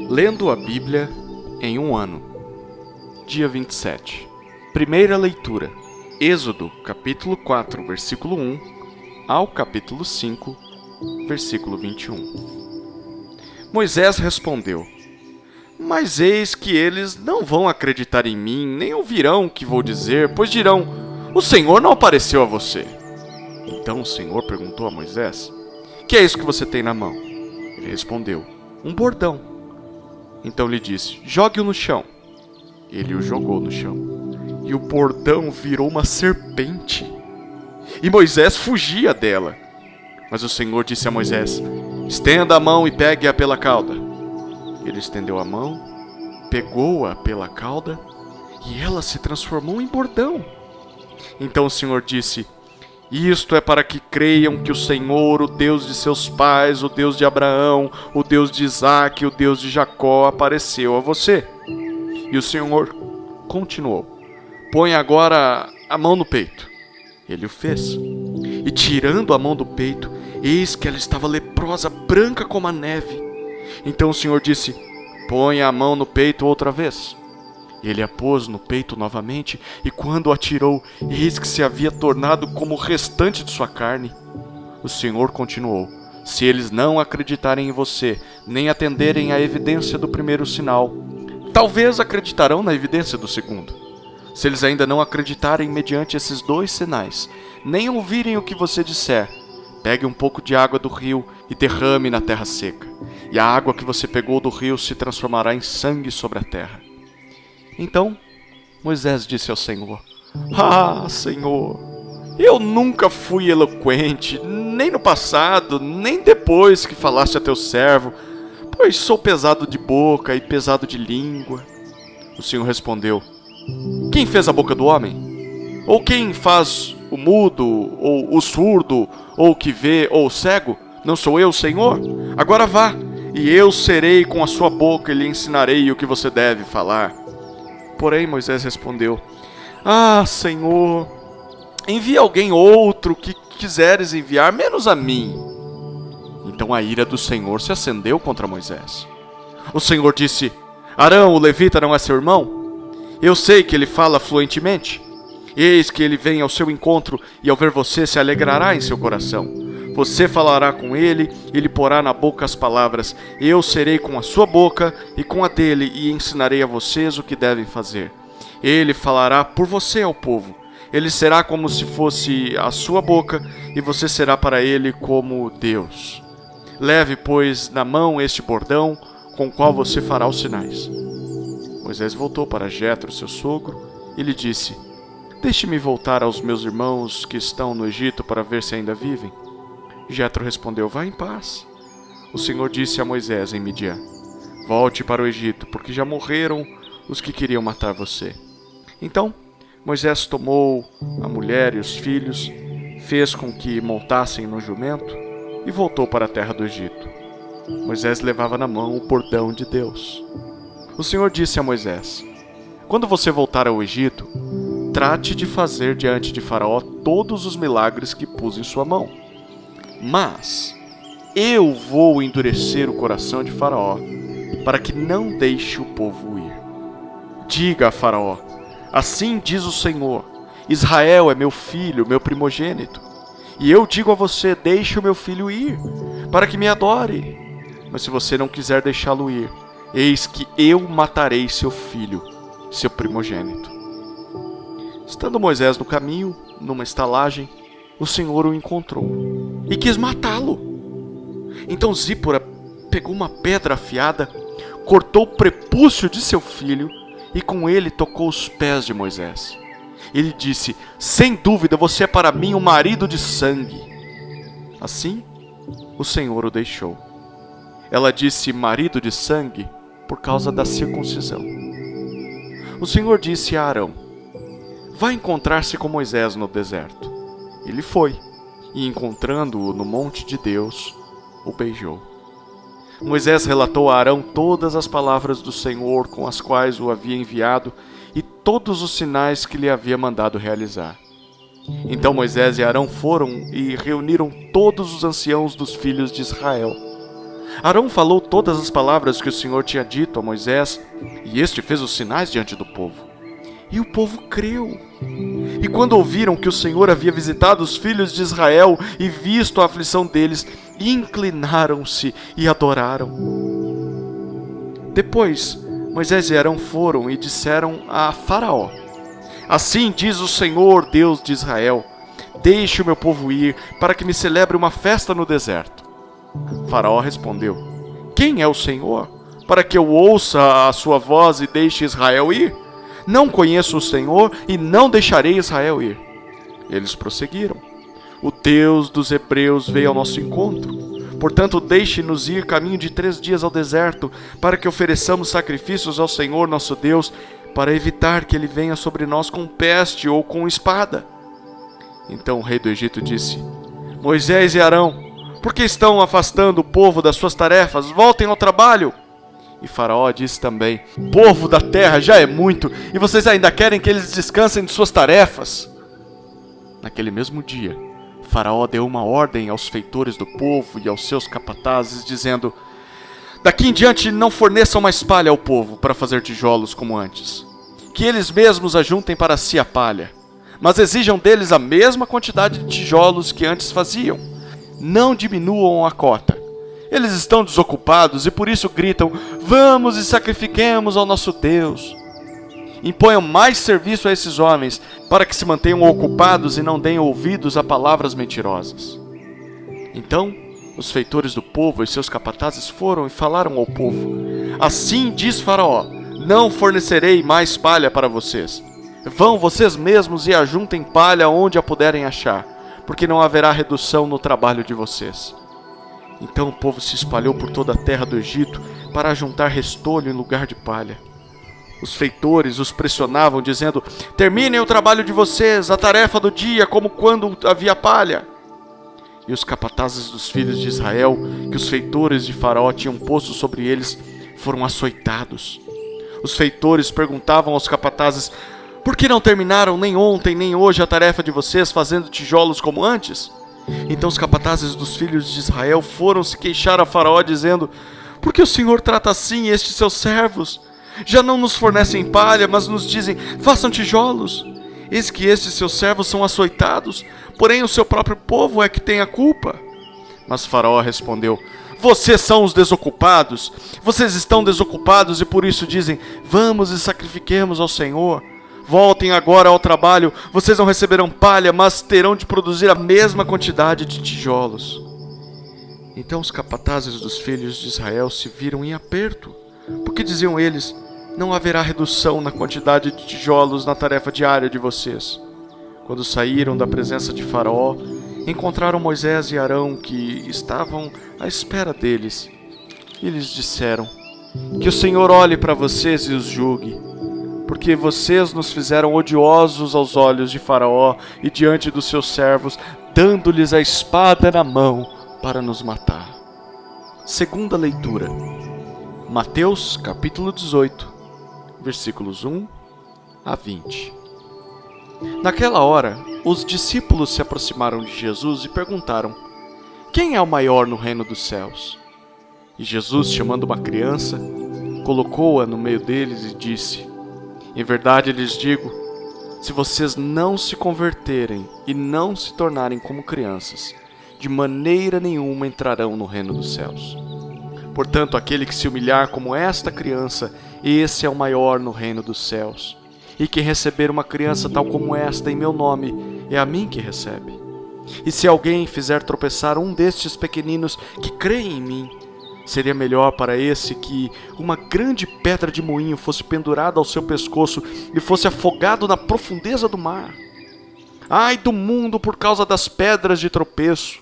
Lendo a Bíblia em um ano. Dia 27. Primeira leitura. Êxodo, capítulo 4, versículo 1, ao capítulo 5, versículo 21. Moisés respondeu: Mas eis que eles não vão acreditar em mim, nem ouvirão o que vou dizer, pois dirão: O Senhor não apareceu a você. Então o Senhor perguntou a Moisés: Que é isso que você tem na mão? Ele respondeu: Um bordão. Então lhe disse: Jogue-o no chão. Ele o jogou no chão. E o bordão virou uma serpente. E Moisés fugia dela. Mas o Senhor disse a Moisés: Estenda a mão e pegue-a pela cauda. Ele estendeu a mão, pegou-a pela cauda, e ela se transformou em bordão. Então o Senhor disse: Isto é para que creiam que o Senhor, o Deus de seus pais, o Deus de Abraão, o Deus de Isaque, o Deus de Jacó, apareceu a você. E o Senhor continuou: Põe agora a mão no peito. Ele o fez. E tirando a mão do peito, eis que ela estava leprosa, branca como a neve. Então o Senhor disse: Põe a mão no peito outra vez. Ele a pôs no peito novamente, e quando a tirou, eis que se havia tornado como o restante de sua carne. O Senhor continuou: Se eles não acreditarem em você, nem atenderem à evidência do primeiro sinal, talvez acreditarão na evidência do segundo. Se eles ainda não acreditarem mediante esses dois sinais, nem ouvirem o que você disser, pegue um pouco de água do rio e derrame na terra seca, e a água que você pegou do rio se transformará em sangue sobre a terra. Então Moisés disse ao Senhor: Senhor, eu nunca fui eloquente, nem no passado, nem depois que falaste a teu servo, pois sou pesado de boca e pesado de língua. O Senhor respondeu: Quem fez a boca do homem? Ou quem faz o mudo, ou o surdo, ou o que vê, ou o cego? Não sou eu, Senhor? Agora vá, e eu serei com a sua boca e lhe ensinarei o que você deve falar. Porém Moisés respondeu: Senhor, envia alguém outro que quiseres enviar, menos a mim. Então a ira do Senhor se acendeu contra Moisés. O Senhor disse: Arão, o levita, não é seu irmão? Eu sei que ele fala fluentemente. Eis que ele vem ao seu encontro, e ao ver você se alegrará em seu coração. Você falará com ele, e lhe porá na boca as palavras. Eu serei com a sua boca e com a dele, e ensinarei a vocês o que devem fazer. Ele falará por você ao povo. Ele será como se fosse a sua boca, e você será para ele como Deus. Leve, pois, na mão este bordão, com o qual você fará os sinais. Moisés voltou para Jetro, seu sogro, e lhe disse: Deixe-me voltar aos meus irmãos que estão no Egito para ver se ainda vivem. Jetro respondeu: Vá em paz. O Senhor disse a Moisés em Midian: Volte para o Egito, porque já morreram os que queriam matar você. Então Moisés tomou a mulher e os filhos, fez com que montassem no jumento e voltou para a terra do Egito. Moisés levava na mão o bordão de Deus. O Senhor disse a Moisés: Quando você voltar ao Egito, trate de fazer diante de Faraó todos os milagres que pus em sua mão. Mas eu vou endurecer o coração de Faraó, para que não deixe o povo ir. Diga a Faraó: Assim diz o Senhor: Israel é meu filho, meu primogênito. E eu digo a você: Deixe o meu filho ir, para que me adore. Mas se você não quiser deixá-lo ir, eis que eu matarei seu filho, seu primogênito. Estando Moisés no caminho, numa estalagem, o Senhor o encontrou e quis matá-lo. Então Zípora pegou uma pedra afiada, cortou o prepúcio de seu filho e com ele tocou os pés de Moisés. Ele disse: Sem dúvida você é para mim um marido de sangue. Assim, o Senhor o deixou. Ela disse marido de sangue por causa da circuncisão. O Senhor disse a Arão: Vá encontrar-se com Moisés no deserto. Ele foi, e encontrando-o no monte de Deus, o beijou. Moisés relatou a Arão todas as palavras do Senhor com as quais o havia enviado e todos os sinais que lhe havia mandado realizar. Então Moisés e Arão foram e reuniram todos os anciãos dos filhos de Israel. Arão falou todas as palavras que o Senhor tinha dito a Moisés, e este fez os sinais diante do povo. E o povo creu. E quando ouviram que o Senhor havia visitado os filhos de Israel e visto a aflição deles, inclinaram-se e adoraram. Depois, Moisés e Arão foram e disseram a Faraó: Assim diz o Senhor, Deus de Israel: Deixe o meu povo ir, para que me celebre uma festa no deserto. Faraó respondeu: Quem é o Senhor, para que eu ouça a sua voz e deixe Israel ir? Não conheço o Senhor e não deixarei Israel ir. Eles prosseguiram: O Deus dos hebreus veio ao nosso encontro. Portanto, deixe-nos ir caminho de 3 dias ao deserto, para que ofereçamos sacrifícios ao Senhor nosso Deus, para evitar que ele venha sobre nós com peste ou com espada. Então o rei do Egito disse: Moisés e Arão, por que estão afastando o povo das suas tarefas? Voltem ao trabalho. E Faraó disse também: Povo da terra já é muito, e vocês ainda querem que eles descansem de suas tarefas? Naquele mesmo dia, Faraó deu uma ordem aos feitores do povo e aos seus capatazes, dizendo: Daqui em diante não forneçam mais palha ao povo para fazer tijolos como antes. Que eles mesmos ajuntem para si a palha, mas exijam deles a mesma quantidade de tijolos que antes faziam. Não diminuam a cota. Eles estão desocupados e por isso gritam: Vamos e sacrifiquemos ao nosso Deus. Imponham mais serviço a esses homens, para que se mantenham ocupados e não deem ouvidos a palavras mentirosas. Então, os feitores do povo e seus capatazes foram e falaram ao povo: Assim diz Faraó: Não fornecerei mais palha para vocês. Vão vocês mesmos e ajuntem palha onde a puderem achar, porque não haverá redução no trabalho de vocês. Então o povo se espalhou por toda a terra do Egito para ajuntar restolho em lugar de palha. Os feitores os pressionavam, dizendo: Terminem o trabalho de vocês, a tarefa do dia, como quando havia palha. E os capatazes dos filhos de Israel, que os feitores de Faraó tinham posto sobre eles, foram açoitados. Os feitores perguntavam aos capatazes: Por que não terminaram nem ontem nem hoje a tarefa de vocês, fazendo tijolos como antes? Então os capatazes dos filhos de Israel foram se queixar a Faraó, dizendo: Por que o Senhor trata assim estes seus servos? Já não nos fornecem palha, mas nos dizem: Façam tijolos. Eis que estes seus servos são açoitados, porém o seu próprio povo é que tem a culpa. Mas Faraó respondeu: Vocês são os desocupados. Vocês estão desocupados e por isso dizem: Vamos e sacrifiquemos ao Senhor. Voltem agora ao trabalho. Vocês não receberão palha, mas terão de produzir a mesma quantidade de tijolos. Então os capatazes dos filhos de Israel se viram em aperto, porque diziam eles: Não haverá redução na quantidade de tijolos na tarefa diária de vocês. Quando saíram da presença de Faraó, encontraram Moisés e Arão, que estavam à espera deles. E lhes disseram: Que o Senhor olhe para vocês e os julgue, porque vocês nos fizeram odiosos aos olhos de Faraó e diante dos seus servos, dando-lhes a espada na mão para nos matar. Segunda leitura. Mateus capítulo 18, versículos 1 a 20. Naquela hora, os discípulos se aproximaram de Jesus e perguntaram: Quem é o maior no reino dos céus? E Jesus, chamando uma criança, colocou-a no meio deles e disse: Em verdade lhes digo, se vocês não se converterem e não se tornarem como crianças, de maneira nenhuma entrarão no reino dos céus. Portanto, aquele que se humilhar como esta criança, esse é o maior no reino dos céus. E quem receber uma criança tal como esta em meu nome, é a mim que recebe. E se alguém fizer tropeçar um destes pequeninos que creem em mim, seria melhor para esse que uma grande pedra de moinho fosse pendurada ao seu pescoço e fosse afogado na profundeza do mar. Ai do mundo por causa das pedras de tropeço,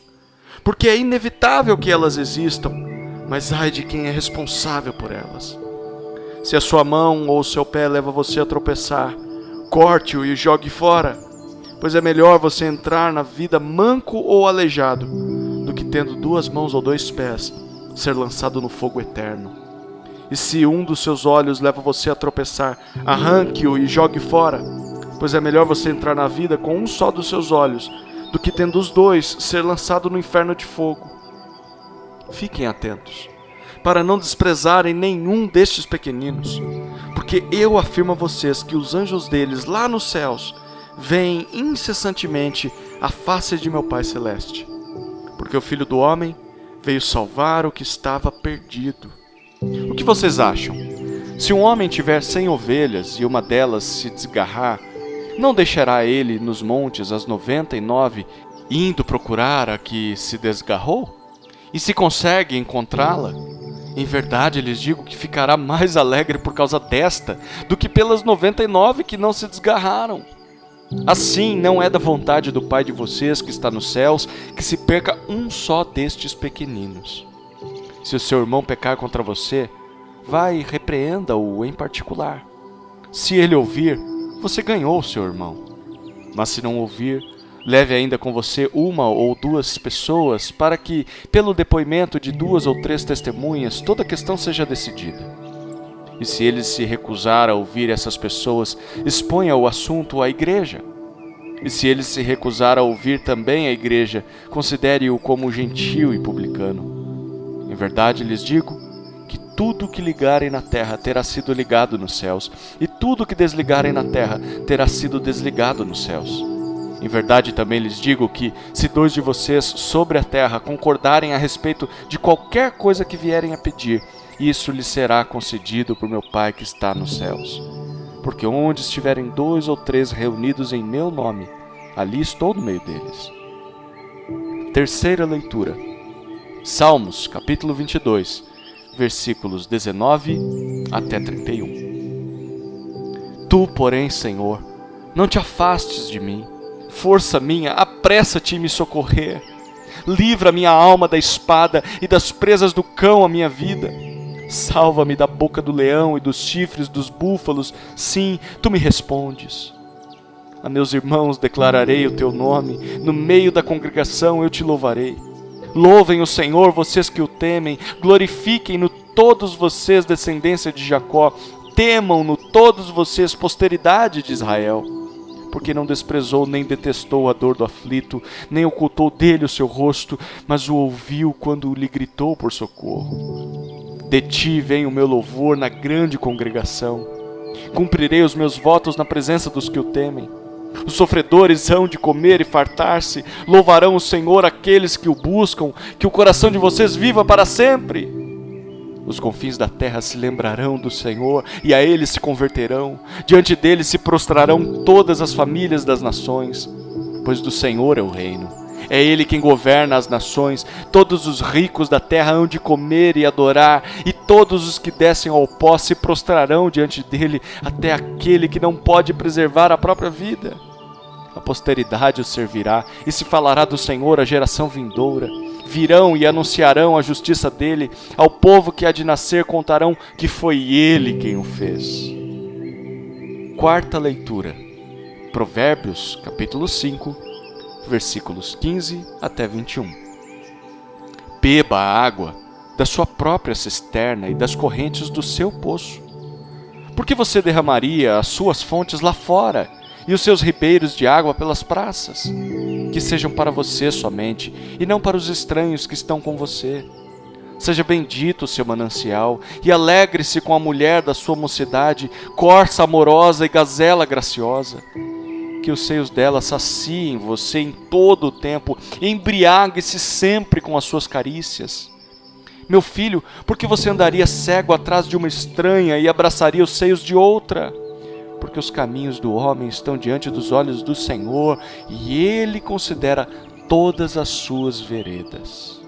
porque é inevitável que elas existam, mas ai de quem é responsável por elas. Se a sua mão ou o seu pé leva você a tropeçar, corte-o e jogue fora, pois é melhor você entrar na vida manco ou aleijado, do que tendo 2 mãos ou 2 pés, ser lançado no fogo eterno. E se um dos seus olhos leva você a tropeçar, arranque-o e jogue fora, pois é melhor você entrar na vida com um só dos seus olhos, do que tendo os 2, ser lançado no inferno de fogo. Fiquem atentos, para não desprezarem nenhum destes pequeninos, porque eu afirmo a vocês que os anjos deles lá nos céus veem incessantemente a face de meu Pai Celeste. Porque o Filho do Homem veio salvar o que estava perdido. O que vocês acham? Se um homem tiver 100 ovelhas e uma delas se desgarrar, não deixará ele nos montes as 99, indo procurar a que se desgarrou? E se consegue encontrá-la, em verdade lhes digo que ficará mais alegre por causa desta do que pelas 99 que não se desgarraram. Assim não é da vontade do Pai de vocês que está nos céus que se perca um só destes pequeninos. Se o seu irmão pecar contra você, vai e repreenda-o em particular. Se ele ouvir, você ganhou o seu irmão. Mas se não ouvir, leve ainda com você uma ou duas pessoas, para que, pelo depoimento de 2 ou 3 testemunhas, toda a questão seja decidida. E se ele se recusar a ouvir essas pessoas, exponha o assunto à igreja. E se ele se recusar a ouvir também a igreja, considere-o como gentio e publicano. Em verdade lhes digo que tudo o que ligarem na terra terá sido ligado nos céus, e tudo o que desligarem na terra terá sido desligado nos céus. Em verdade também lhes digo que, se 2 de vocês sobre a terra concordarem a respeito de qualquer coisa que vierem a pedir, isso lhes será concedido por meu Pai que está nos céus. Porque onde estiverem 2 ou 3 reunidos em meu nome, ali estou no meio deles. Terceira leitura. Salmos, capítulo 22, versículos 19 até 31. Tu, porém, Senhor, não te afastes de mim. Força minha, apressa-te em me socorrer. Livra minha alma da espada e das presas do cão a minha vida. Salva-me da boca do leão e dos chifres dos búfalos. Sim, tu me respondes. A meus irmãos declararei o teu nome. No meio da congregação eu te louvarei. Louvem o Senhor, vocês que o temem. Glorifiquem-no todos vocês, descendência de Jacó. Temam-no todos vocês, posteridade de Israel. Porque não desprezou nem detestou a dor do aflito, nem ocultou dele o seu rosto, mas o ouviu quando lhe gritou por socorro. De ti vem o meu louvor na grande congregação. Cumprirei os meus votos na presença dos que o temem. Os sofredores hão de comer e fartar-se, louvarão o Senhor aqueles que o buscam, que o coração de vocês viva para sempre. Os confins da terra se lembrarão do Senhor e a ele se converterão. Diante dele se prostrarão todas as famílias das nações, pois do Senhor é o reino. É ele quem governa as nações. Todos os ricos da terra hão de comer e adorar, e todos os que descem ao pó se prostrarão diante dele, até aquele que não pode preservar a própria vida. A posteridade o servirá, e se falará do Senhor à geração vindoura. Virão e anunciarão a justiça dele, ao povo que há de nascer contarão que foi ele quem o fez. Quarta leitura. Provérbios, capítulo 5, versículos 15 até 21. Beba a água da sua própria cisterna e das correntes do seu poço. Por que você derramaria as suas fontes lá fora e os seus ribeiros de água pelas praças? Que sejam para você somente, e não para os estranhos que estão com você. Seja bendito o seu manancial, e alegre-se com a mulher da sua mocidade, corça amorosa e gazela graciosa. Que os seios dela saciem você em todo o tempo, e embriague-se sempre com as suas carícias. Meu filho, por que você andaria cego atrás de uma estranha e abraçaria os seios de outra? Porque os caminhos do homem estão diante dos olhos do Senhor, e Ele considera todas as suas veredas.